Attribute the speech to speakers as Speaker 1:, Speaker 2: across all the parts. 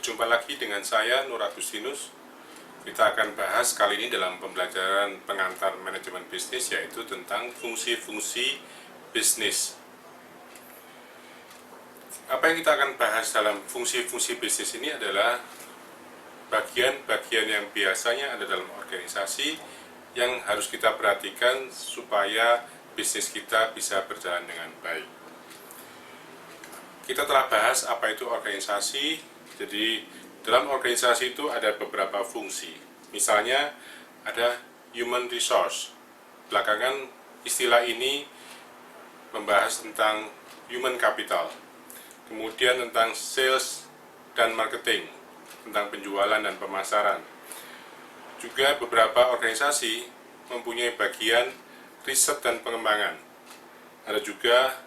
Speaker 1: Berjumpa lagi dengan saya, Nur Agustinus. Kita akan bahas kali ini dalam pembelajaran pengantar manajemen bisnis, yaitu tentang fungsi-fungsi bisnis. Apa yang kita akan bahas dalam fungsi-fungsi bisnis ini adalah bagian-bagian yang biasanya ada dalam organisasi yang harus kita perhatikan supaya bisnis kita bisa berjalan dengan baik. Kita telah bahas apa itu organisasi. Jadi dalam organisasi itu ada beberapa fungsi. Misalnya ada human resource. Belakangan istilah ini membahas tentang human capital. Kemudian tentang sales dan marketing, tentang penjualan dan pemasaran. Juga beberapa organisasi mempunyai bagian riset dan pengembangan. Ada juga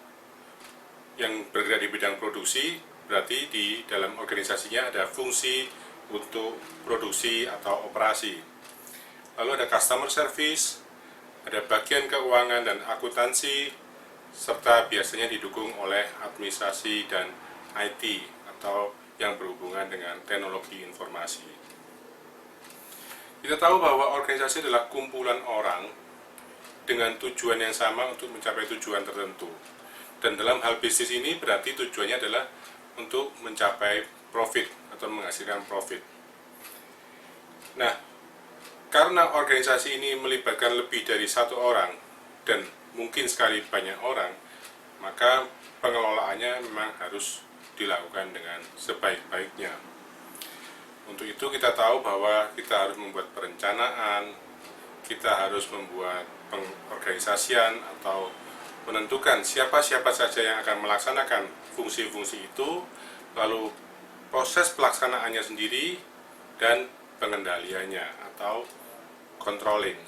Speaker 1: yang bergerak di bidang produksi, berarti di dalam organisasinya ada fungsi untuk produksi atau operasi. Lalu ada customer service, ada bagian keuangan dan akuntansi, serta biasanya didukung oleh administrasi dan IT atau yang berhubungan dengan teknologi informasi. Kita tahu bahwa organisasi adalah kumpulan orang dengan tujuan yang sama untuk mencapai tujuan tertentu. Dan dalam hal bisnis ini berarti tujuannya adalah untuk mencapai profit atau menghasilkan profit. Nah, karena organisasi ini melibatkan lebih dari satu orang dan mungkin sekali banyak orang, maka pengelolaannya memang harus dilakukan dengan sebaik-baiknya. Untuk itu kita tahu bahwa kita harus membuat perencanaan, kita harus membuat pengorganisasian atau menentukan siapa-siapa saja yang akan melaksanakan fungsi-fungsi itu, lalu proses pelaksanaannya sendiri, dan pengendaliannya atau controlling.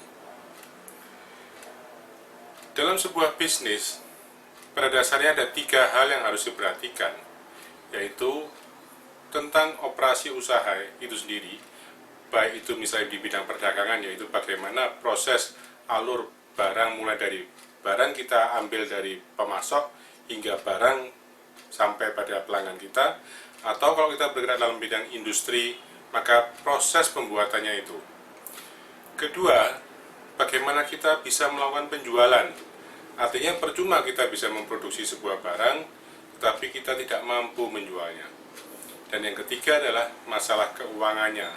Speaker 1: Dalam sebuah bisnis, pada dasarnya ada 3 hal yang harus diperhatikan, yaitu tentang operasi usaha itu sendiri, baik itu misalnya di bidang perdagangan, yaitu bagaimana proses alur barang mulai dari barang kita ambil dari pemasok hingga barang sampai pada pelanggan kita, atau kalau kita bergerak dalam bidang industri, maka proses pembuatannya itu. Kedua, bagaimana kita bisa melakukan penjualan. Artinya percuma kita bisa memproduksi sebuah barang, tetapi kita tidak mampu menjualnya. Dan yang ketiga adalah masalah keuangannya,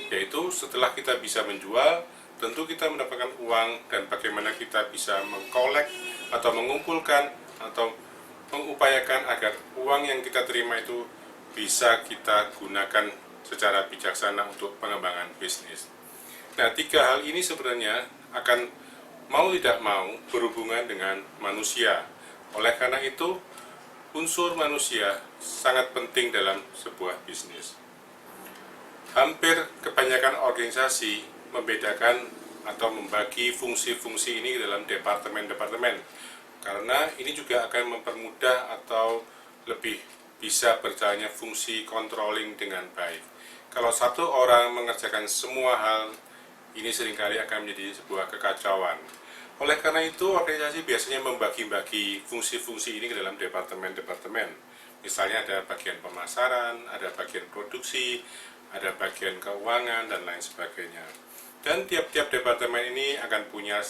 Speaker 1: yaitu setelah kita bisa menjual, tentu kita mendapatkan uang, dan bagaimana kita bisa mengkolek atau mengumpulkan atau mengupayakan agar uang yang kita terima itu bisa kita gunakan secara bijaksana untuk pengembangan bisnis. Nah, 3 hal ini sebenarnya akan mau tidak mau berhubungan dengan manusia. Oleh karena itu, unsur manusia sangat penting dalam sebuah bisnis. Hampir kebanyakan organisasi membedakan atau membagi fungsi-fungsi ini dalam departemen-departemen, karena ini juga akan mempermudah atau lebih bisa berjalannya fungsi controlling dengan baik. Kalau satu orang mengerjakan semua hal, ini seringkali akan menjadi sebuah kekacauan. Oleh karena itu, organisasi biasanya membagi-bagi fungsi-fungsi ini ke dalam departemen-departemen. Misalnya ada bagian pemasaran, ada bagian produksi, ada bagian keuangan, dan lain sebagainya. Dan tiap-tiap departemen ini akan punya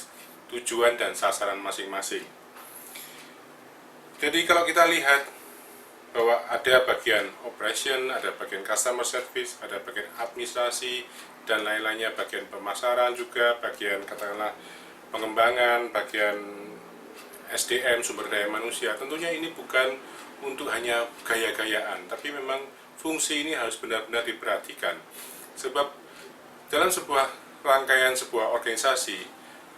Speaker 1: tujuan dan sasaran masing-masing. Jadi kalau kita lihat bahwa ada bagian operation, ada bagian customer service, ada bagian administrasi, dan lain-lainnya, bagian pemasaran juga, bagian katakanlah pengembangan, bagian SDM, sumber daya manusia. Tentunya ini bukan untuk hanya gaya-gayaan, tapi memang fungsi ini harus benar-benar diperhatikan. Sebab dalam sebuah rangkaian sebuah organisasi,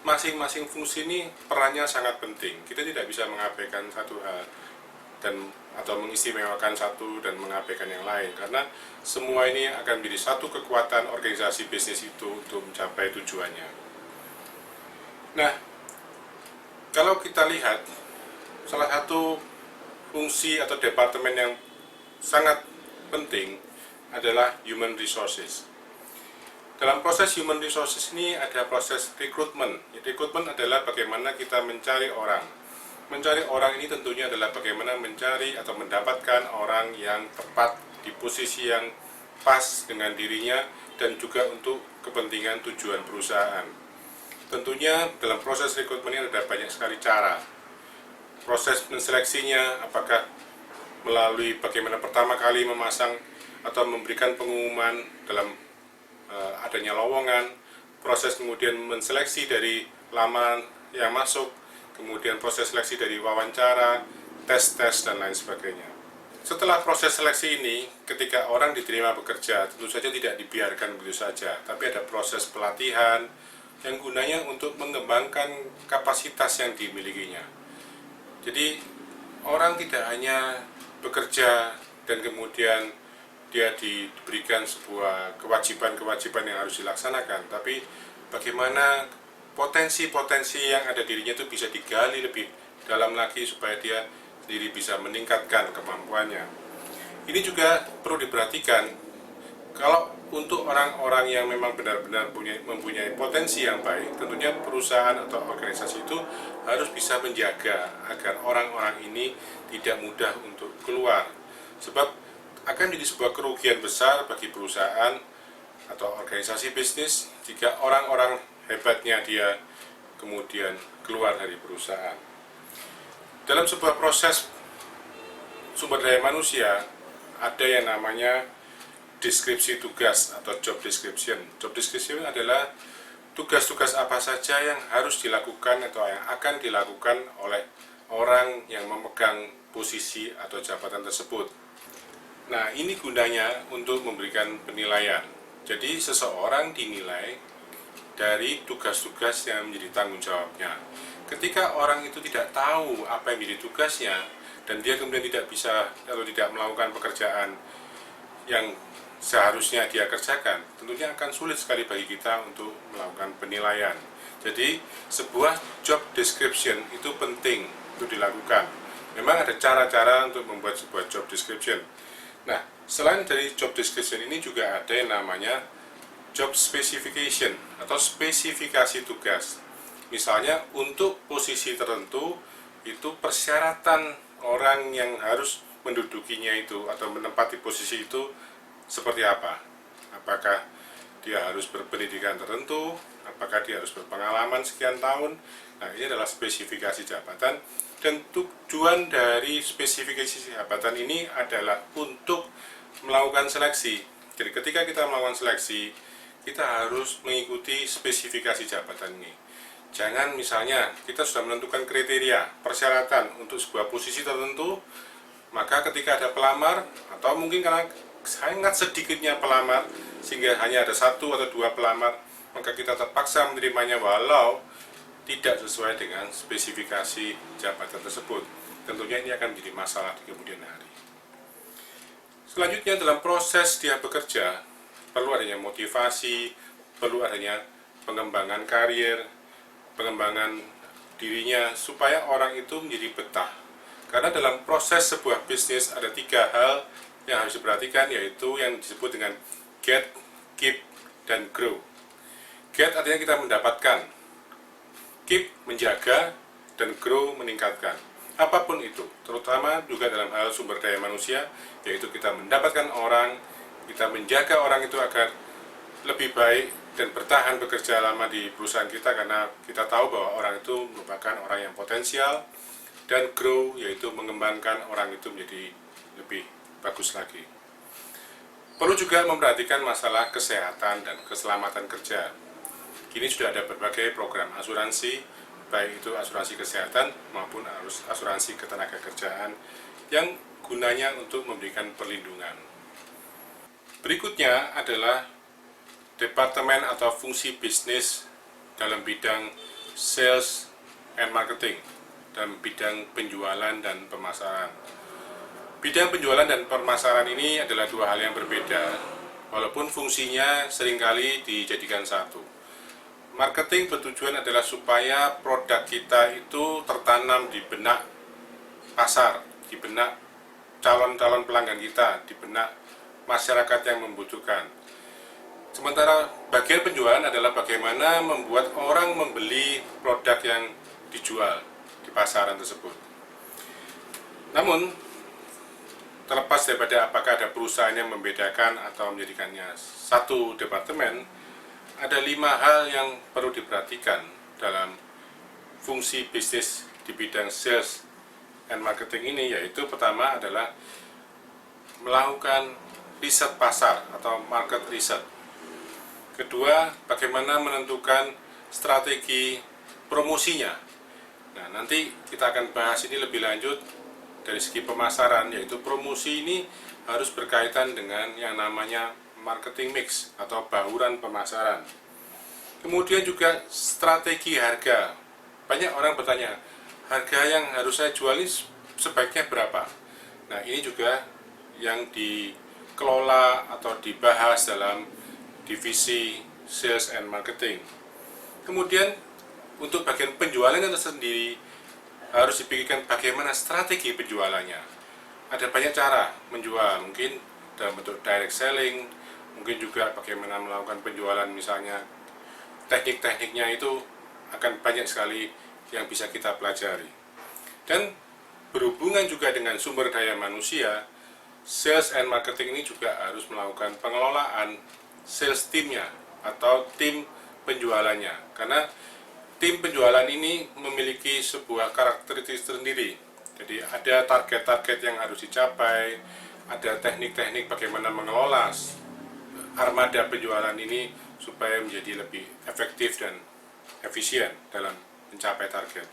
Speaker 1: masing-masing fungsi ini perannya sangat penting. Kita tidak bisa mengabaikan satu hal atau mengistimewakan satu dan mengabaikan yang lain, karena semua ini akan menjadi satu kekuatan organisasi bisnis itu untuk mencapai tujuannya. Nah, kalau kita lihat salah satu fungsi atau departemen yang sangat penting adalah human resources. Dalam proses human resources ini ada proses rekrutmen. Rekrutmen adalah bagaimana kita mencari orang. Mencari orang ini tentunya adalah bagaimana mencari atau mendapatkan orang yang tepat di posisi yang pas dengan dirinya dan juga untuk kepentingan tujuan perusahaan. Tentunya dalam proses rekrutmen ini ada banyak sekali cara. Proses menseleksinya, apakah melalui bagaimana pertama kali memasang atau memberikan pengumuman dalam adanya lowongan, proses kemudian menseleksi dari lamaran yang masuk, kemudian proses seleksi dari wawancara, tes-tes, dan lain sebagainya. Setelah proses seleksi ini, ketika orang diterima bekerja, tentu saja tidak dibiarkan begitu saja, tapi ada proses pelatihan yang gunanya untuk mengembangkan kapasitas yang dimilikinya. Jadi, orang tidak hanya bekerja dan kemudian dia diberikan sebuah kewajiban-kewajiban yang harus dilaksanakan, tapi bagaimana potensi-potensi yang ada dirinya itu bisa digali lebih dalam lagi supaya dia sendiri bisa meningkatkan kemampuannya. Ini juga perlu diperhatikan kalau untuk orang-orang yang memang benar-benar mempunyai potensi yang baik, tentunya perusahaan atau organisasi itu harus bisa menjaga agar orang-orang ini tidak mudah untuk keluar. Sebab akan menjadi sebuah kerugian besar bagi perusahaan atau organisasi bisnis jika orang-orang hebatnya dia kemudian keluar dari perusahaan. Dalam sebuah proses sumber daya manusia, ada yang namanya deskripsi tugas atau job description. Job description adalah tugas-tugas apa saja yang harus dilakukan atau yang akan dilakukan oleh orang yang memegang posisi atau jabatan tersebut. Nah, ini gunanya untuk memberikan penilaian. Jadi, seseorang dinilai dari tugas-tugas yang menjadi tanggung jawabnya. Ketika orang itu tidak tahu apa yang menjadi tugasnya, dan dia kemudian tidak bisa atau tidak melakukan pekerjaan yang seharusnya dia kerjakan, tentunya akan sulit sekali bagi kita untuk melakukan penilaian. Jadi, sebuah job description itu penting untuk dilakukan. Memang ada cara-cara untuk membuat sebuah job description. Nah, selain dari job description ini juga ada yang namanya job specification atau spesifikasi tugas. Misalnya untuk posisi tertentu itu persyaratan orang yang harus mendudukinya itu atau menempati posisi itu seperti apa? Apakah dia harus berpendidikan tertentu? Apakah dia harus berpengalaman sekian tahun? Nah, ini adalah spesifikasi jabatan, dan tujuan dari spesifikasi jabatan ini adalah untuk melakukan seleksi. Jadi ketika kita melakukan seleksi, kita harus mengikuti spesifikasi jabatan ini. Jangan misalnya kita sudah menentukan kriteria, persyaratan untuk sebuah posisi tertentu, maka ketika ada pelamar, atau mungkin karena sangat sedikitnya pelamar, sehingga hanya ada 1 atau 2 pelamar, maka kita terpaksa menerimanya walau tidak sesuai dengan spesifikasi jabatan tersebut. Tentunya ini akan menjadi masalah di kemudian hari. Selanjutnya, dalam proses dia bekerja, perlu adanya motivasi, perlu adanya pengembangan karir, pengembangan dirinya, supaya orang itu menjadi betah. Karena dalam proses sebuah bisnis ada 3 hal yang harus diperhatikan, yaitu yang disebut dengan get, keep, dan grow. Get artinya kita mendapatkan, keep menjaga, dan grow meningkatkan. Apapun itu, terutama juga dalam hal sumber daya manusia, yaitu kita mendapatkan orang, kita menjaga orang itu agar lebih baik dan bertahan bekerja lama di perusahaan kita, karena kita tahu bahwa orang itu merupakan orang yang potensial, dan grow yaitu mengembangkan orang itu menjadi lebih bagus lagi. Perlu juga memperhatikan masalah kesehatan dan keselamatan kerja. Kini sudah ada berbagai program asuransi, baik itu asuransi kesehatan maupun asuransi ketenagakerjaan yang gunanya untuk memberikan perlindungan. Berikutnya adalah departemen atau fungsi bisnis dalam bidang sales and marketing, dalam bidang penjualan dan pemasaran. Bidang penjualan dan pemasaran ini adalah 2 hal yang berbeda, walaupun fungsinya seringkali dijadikan satu. Marketing bertujuan adalah supaya produk kita itu tertanam di benak pasar, di benak calon-calon pelanggan kita, di benak masyarakat yang membutuhkan. Sementara bagian penjualan adalah bagaimana membuat orang membeli produk yang dijual di pasaran tersebut. Namun, terlepas daripada apakah ada perusahaan yang membedakan atau menjadikannya satu departemen, ada 5 hal yang perlu diperhatikan dalam fungsi bisnis di bidang sales and marketing ini, yaitu pertama adalah melakukan riset pasar atau market research. Kedua, bagaimana menentukan strategi promosinya. Nah, nanti kita akan bahas ini lebih lanjut dari segi pemasaran, yaitu promosi ini harus berkaitan dengan yang namanya marketing mix atau bauran pemasaran. Kemudian juga strategi harga. Banyak orang bertanya, harga yang harus saya jual ini sebaiknya berapa? Nah, ini juga yang dikelola atau dibahas dalam divisi sales and marketing. Kemudian untuk bagian penjualan itu sendiri harus dipikirkan bagaimana strategi penjualannya. Ada banyak cara menjual, mungkin dalam bentuk direct selling, mungkin juga bagaimana melakukan penjualan, misalnya teknik-tekniknya itu akan banyak sekali yang bisa kita pelajari. Dan berhubungan juga dengan sumber daya manusia, sales and marketing ini juga harus melakukan pengelolaan sales teamnya atau tim penjualannya, karena tim penjualan ini memiliki sebuah karakteristik tersendiri. Jadi ada target-target yang harus dicapai, ada teknik-teknik bagaimana mengelola armada penjualan ini supaya menjadi lebih efektif dan efisien dalam mencapai target.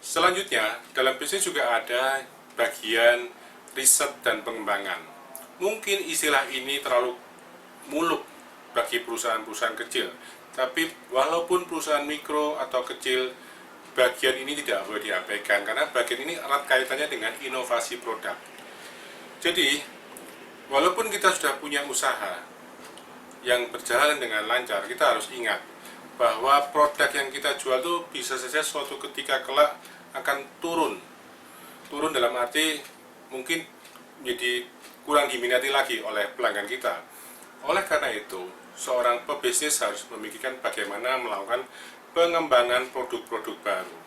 Speaker 1: Selanjutnya, dalam bisnis juga ada bagian riset dan pengembangan. Mungkin istilah ini terlalu muluk bagi perusahaan-perusahaan kecil, tapi walaupun perusahaan mikro atau kecil, bagian ini tidak boleh diabaikan, karena bagian ini erat kaitannya dengan inovasi produk. Jadi, walaupun kita sudah punya usaha yang berjalan dengan lancar, kita harus ingat bahwa produk yang kita jual itu bisa saja suatu ketika kelak akan turun dalam arti mungkin menjadi kurang diminati lagi oleh pelanggan kita. Oleh karena itu, seorang pebisnis harus memikirkan bagaimana melakukan pengembangan produk-produk baru.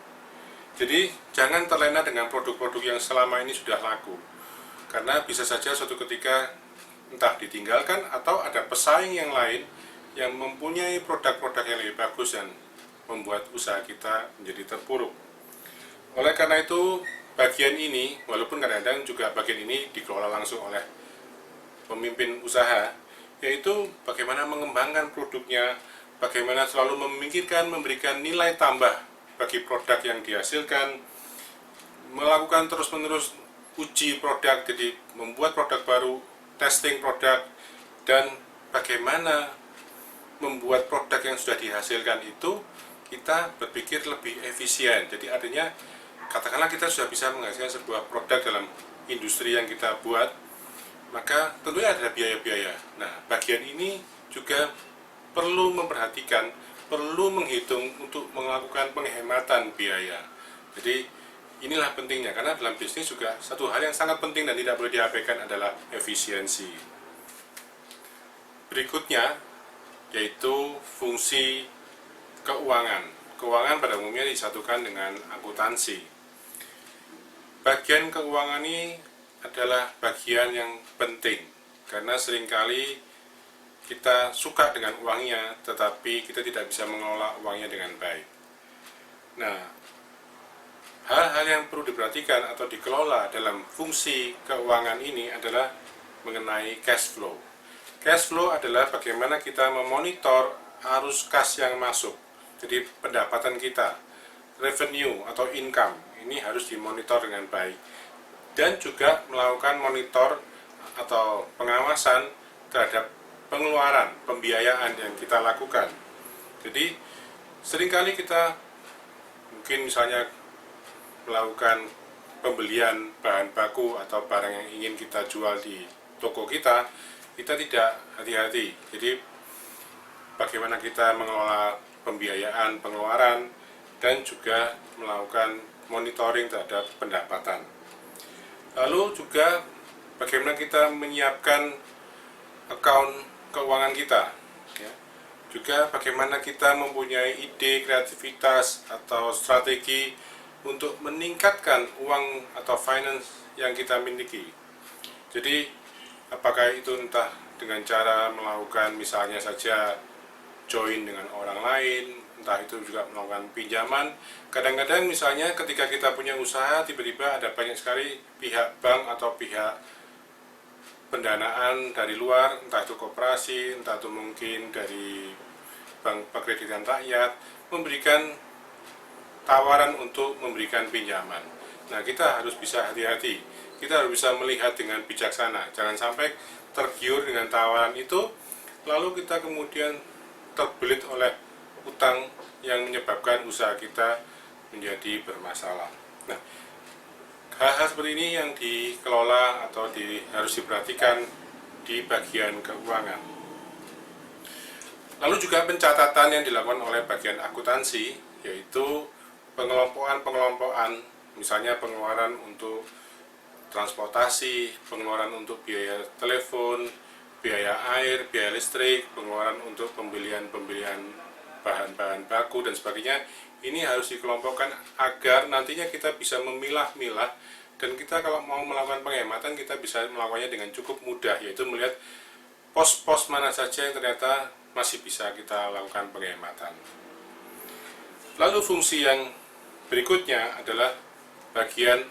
Speaker 1: Jadi jangan terlena dengan produk-produk yang selama ini sudah laku, karena bisa saja suatu ketika entah ditinggalkan atau ada pesaing yang lain yang mempunyai produk-produk yang lebih bagus dan membuat usaha kita menjadi terpuruk. Oleh karena itu, bagian ini, walaupun kadang-kadang juga bagian ini dikelola langsung oleh pemimpin usaha, yaitu bagaimana mengembangkan produknya, bagaimana selalu memikirkan memberikan nilai tambah bagi produk yang dihasilkan, melakukan terus-menerus uji produk, jadi membuat produk baru, testing produk, dan bagaimana membuat produk yang sudah dihasilkan itu kita berpikir lebih efisien. Jadi artinya katakanlah kita sudah bisa menghasilkan sebuah produk dalam industri yang kita buat, maka tentunya ada biaya-biaya. Nah, bagian ini juga perlu memperhatikan, perlu menghitung untuk melakukan penghematan biaya. Jadi inilah pentingnya, karena dalam bisnis juga satu hal yang sangat penting dan tidak boleh diabaikan adalah efisiensi. Berikutnya yaitu fungsi keuangan. Keuangan pada umumnya disatukan dengan akuntansi. Bagian keuangan ini adalah bagian yang penting, karena seringkali kita suka dengan uangnya, tetapi kita tidak bisa mengelola uangnya dengan baik. Nah, hal-hal yang perlu diperhatikan atau dikelola dalam fungsi keuangan ini adalah mengenai cash flow. Cash flow adalah bagaimana kita memonitor arus kas yang masuk. Jadi pendapatan kita, revenue atau income, ini harus dimonitor dengan baik. Dan juga melakukan monitor atau pengawasan terhadap pengeluaran, pembiayaan yang kita lakukan. Jadi seringkali kita mungkin misalnya melakukan pembelian bahan baku atau barang yang ingin kita jual di toko kita tidak hati-hati. Jadi bagaimana kita mengelola pembiayaan, pengeluaran, dan juga melakukan monitoring terhadap pendapatan. Lalu juga bagaimana kita menyiapkan account keuangan kita, ya. Juga bagaimana kita mempunyai ide, kreativitas, atau strategi untuk meningkatkan uang atau finance yang kita miliki. Jadi apakah itu entah dengan cara melakukan misalnya saja join dengan orang lain, entah itu juga melakukan pinjaman. Kadang-kadang misalnya ketika kita punya usaha, tiba-tiba ada banyak sekali pihak bank atau pihak pendanaan dari luar, entah itu koperasi, entah itu mungkin dari bank pekreditan rakyat, memberikan tawaran untuk memberikan pinjaman. Nah, kita harus bisa hati-hati, kita harus bisa melihat dengan bijaksana, jangan sampai tergiur dengan tawaran itu, lalu kita kemudian terbelit oleh utang yang menyebabkan usaha kita menjadi bermasalah. Nah, hal-hal seperti ini yang dikelola atau harus diperhatikan di bagian keuangan. Lalu juga pencatatan yang dilakukan oleh bagian akuntansi, yaitu pengelompokan, misalnya pengeluaran untuk transportasi, pengeluaran untuk biaya telepon, biaya air, biaya listrik, pengeluaran untuk pembelian bahan-bahan baku dan sebagainya. Ini harus dikelompokkan agar nantinya kita bisa memilah-milah, dan kita kalau mau melakukan penghematan kita bisa melakukannya dengan cukup mudah, yaitu melihat pos-pos mana saja yang ternyata masih bisa kita lakukan penghematan. Lalu fungsi yang berikutnya adalah bagian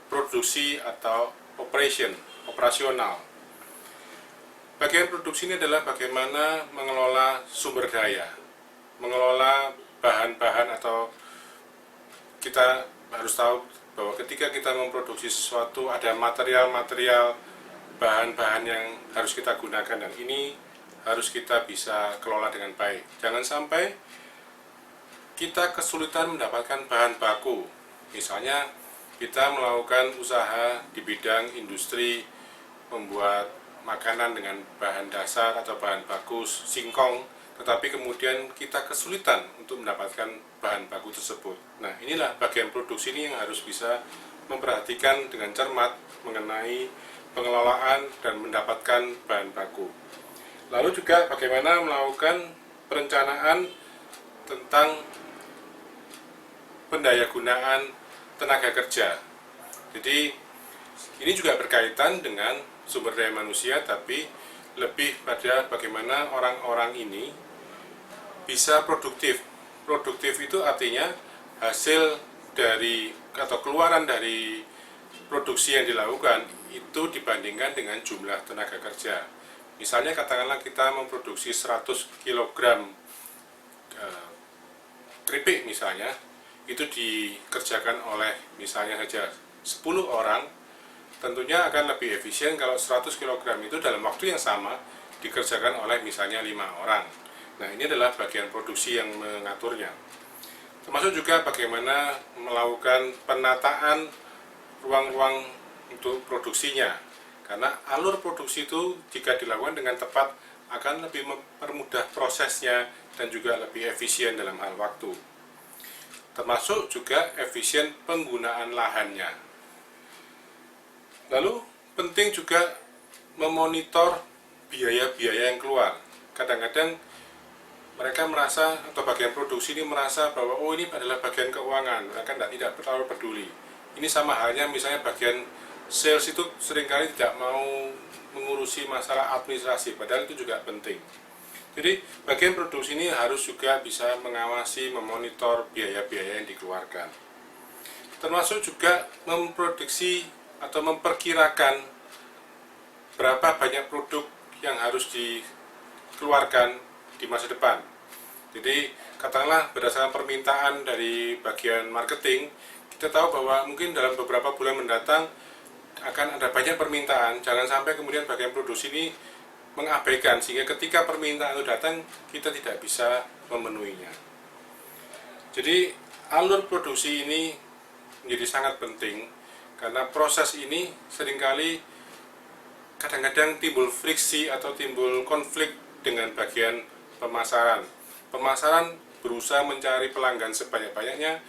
Speaker 1: produksi atau operasional. Bagian produksi ini adalah bagaimana mengelola sumber daya, mengelola bahan-bahan, atau kita harus tahu bahwa ketika kita memproduksi sesuatu ada material-material, bahan-bahan yang harus kita gunakan, dan ini harus kita bisa kelola dengan baik. Jangan sampai kita kesulitan mendapatkan bahan baku. Misalnya kita melakukan usaha di bidang industri membuat makanan dengan bahan dasar atau bahan baku singkong, tetapi kemudian kita kesulitan untuk mendapatkan bahan baku tersebut. Nah, inilah bagian produksi ini yang harus bisa memperhatikan dengan cermat mengenai pengelolaan dan mendapatkan bahan baku. Lalu juga bagaimana melakukan perencanaan tentang pendayagunaan tenaga kerja. Jadi ini juga berkaitan dengan sumber daya manusia, tapi lebih pada bagaimana orang-orang ini bisa produktif. Produktif itu artinya hasil dari atau keluaran dari produksi yang dilakukan itu dibandingkan dengan jumlah tenaga kerja. Misalnya katakanlah kita memproduksi 100 kg keripik misalnya, itu dikerjakan oleh misalnya saja 10 orang, tentunya akan lebih efisien kalau 100 kg itu dalam waktu yang sama dikerjakan oleh misalnya 5 orang. Nah, ini adalah bagian produksi yang mengaturnya. Termasuk juga bagaimana melakukan penataan ruang-ruang untuk produksinya. Karena alur produksi itu jika dilakukan dengan tepat akan lebih mempermudah prosesnya dan juga lebih efisien dalam hal waktu. Termasuk juga efisien penggunaan lahannya. Lalu penting juga memonitor biaya-biaya yang keluar. Kadang-kadang mereka merasa, atau bagian produksi ini merasa bahwa oh ini adalah bagian keuangan, mereka tidak terlalu peduli. Ini sama halnya misalnya bagian sales itu seringkali tidak mau mengurusi masalah administrasi, padahal itu juga penting. Jadi bagian produksi ini harus juga bisa mengawasi, memonitor biaya-biaya yang dikeluarkan. Termasuk juga memproduksi atau memperkirakan berapa banyak produk yang harus dikeluarkan di masa depan. Jadi katakanlah berdasarkan permintaan dari bagian marketing, kita tahu bahwa mungkin dalam beberapa bulan mendatang akan ada banyak permintaan. Jangan sampai kemudian bagian produksi ini mengabaikan, sehingga ketika permintaan itu datang kita tidak bisa memenuhinya. Jadi alur produksi ini menjadi sangat penting, karena proses ini seringkali kadang-kadang timbul friksi atau timbul konflik dengan bagian pemasaran. Pemasaran berusaha mencari pelanggan sebanyak-banyaknya,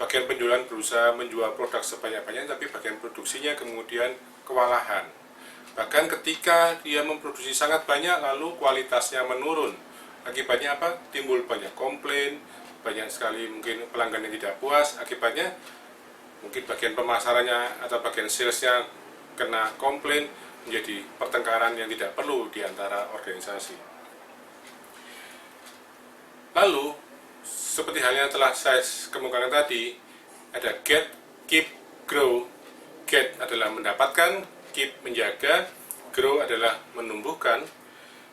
Speaker 1: bagian penjualan berusaha menjual produk sebanyak-banyaknya, tapi bagian produksinya kemudian kewalahan. Bahkan ketika dia memproduksi sangat banyak lalu kualitasnya menurun. Akibatnya apa? Timbul banyak komplain, banyak sekali mungkin pelanggan yang tidak puas. Akibatnya mungkin bagian pemasarannya atau bagian salesnya kena komplain, menjadi pertengkaran yang tidak perlu di antara organisasi. Lalu, seperti halnya telah saya kemukakan tadi, ada get, keep, grow. Get adalah mendapatkan, keep menjaga, grow adalah menumbuhkan.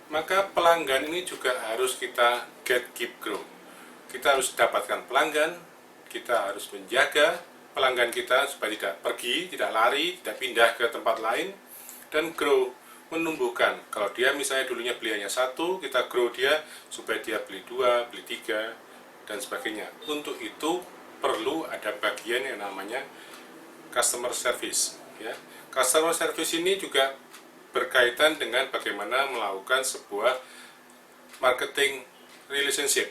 Speaker 1: Maka pelanggan ini juga harus kita get, keep, grow. Kita harus dapatkan pelanggan, kita harus menjaga pelanggan kita supaya tidak pergi, tidak lari, tidak pindah ke tempat lain, dan grow, menumbuhkan. Kalau dia misalnya dulunya beli hanya satu, kita grow dia supaya dia beli 2, beli 3, dan sebagainya. Untuk itu perlu ada bagian yang namanya customer service. Ya. Customer service ini juga berkaitan dengan bagaimana melakukan sebuah marketing relationship.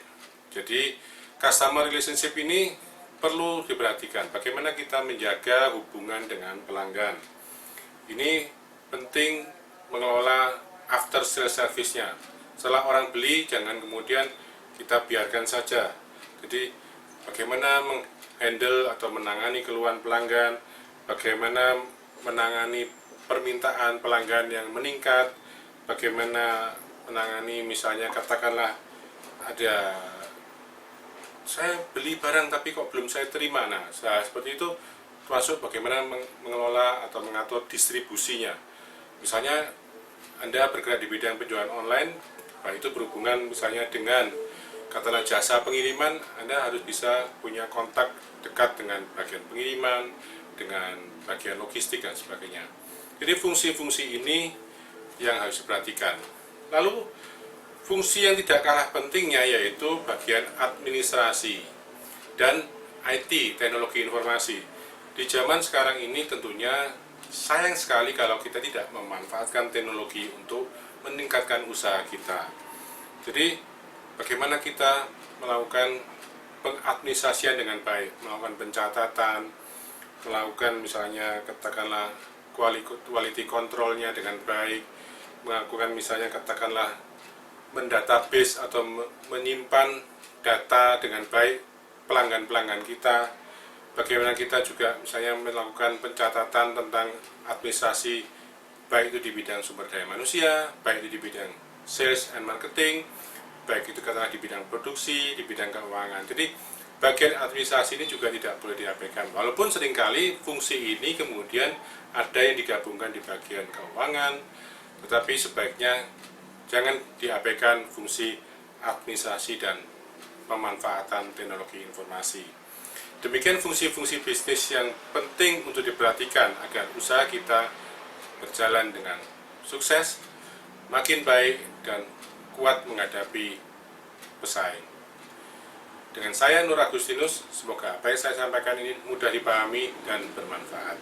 Speaker 1: Jadi customer relationship ini perlu diperhatikan bagaimana kita menjaga hubungan dengan pelanggan. Ini penting mengelola after sales service-nya. Setelah orang beli, jangan kemudian kita biarkan saja. Jadi bagaimana menghandle atau menangani keluhan pelanggan, bagaimana menangani permintaan pelanggan yang meningkat, bagaimana menangani misalnya katakanlah ada saya beli barang tapi kok belum saya terima. Nah, seperti itu termasuk bagaimana mengelola atau mengatur distribusinya. Misalnya Anda bergerak di bidang penjualan online, nah itu berhubungan misalnya dengan katakanlah jasa pengiriman, Anda harus bisa punya kontak dekat dengan bagian pengiriman, dengan bagian logistik dan sebagainya. Jadi fungsi-fungsi ini yang harus diperhatikan. Lalu fungsi yang tidak kalah pentingnya yaitu bagian administrasi dan IT, teknologi informasi. Di zaman sekarang ini tentunya sayang sekali kalau kita tidak memanfaatkan teknologi untuk meningkatkan usaha kita. Jadi bagaimana kita melakukan pengadministrasian dengan baik, melakukan pencatatan, melakukan misalnya katakanlah quality controlnya dengan baik, melakukan misalnya katakanlah mendatabase atau menyimpan data dengan baik pelanggan-pelanggan kita. Bagaimana kita juga misalnya melakukan pencatatan tentang administrasi, baik itu di bidang sumber daya manusia, baik itu di bidang sales and marketing, baik itu katakanlah di bidang produksi, di bidang keuangan. Jadi bagian administrasi ini juga tidak boleh diabaikan. Walaupun seringkali fungsi ini kemudian ada yang digabungkan di bagian keuangan, tetapi sebaiknya jangan diabaikan fungsi administrasi dan pemanfaatan teknologi informasi. Demikian fungsi-fungsi bisnis yang penting untuk diperhatikan agar usaha kita berjalan dengan sukses, makin baik, dan kuat menghadapi pesaing. Dengan saya Nur Agustinus, semoga apa yang saya sampaikan ini mudah dipahami dan bermanfaat.